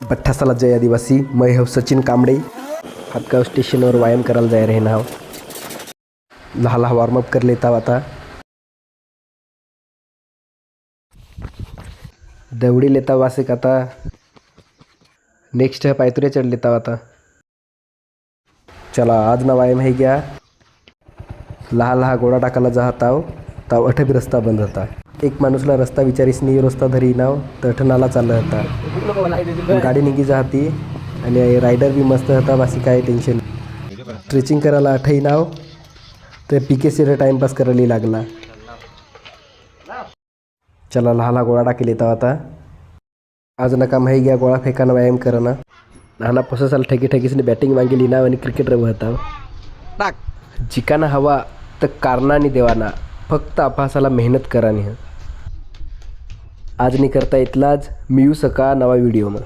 बठ्ठासाला जय आदिवासी. मैं हव सचिन कांबळे. हातगाव स्टेशनवर व्यायाम करायला जाय रहे नाव. लहा वॉर्मअप कर लेता आता. दौड़ी लेता वासिक आता. नेक्स्ट है पायतुरे चढ़ लेता आता. चला आज ना व्यायाम है गया. लहा गोळा टाकायला जाताव ताव अठ बी रस्ता बंद होता. एक माणूसला रस्ता विचारीस नाही रस्ता धरी नाव तर अठनाला चालला होता. गाडी निघी जाती आणि रायडर बी मस्त होता. बाकी काय टेन्शन. स्ट्रेचिंग करायला आठही नाव तर PK टाइमपास करायला लागला. चला लहा गोळा टाकी लेता आता. आज नका माही गया गोळा फेकाना व्यायाम करना. नाना पसासाला ठेकीने बॅटिंग मागेली नाव आणि क्रिकेट रवता टाक. जिकाना हवा तर कारणाने देवाना फक्त अभ्यासाला मेहनत करानी. आज नाही करता इतलाच. मी येऊ सका नवा व्हिडिओ मग.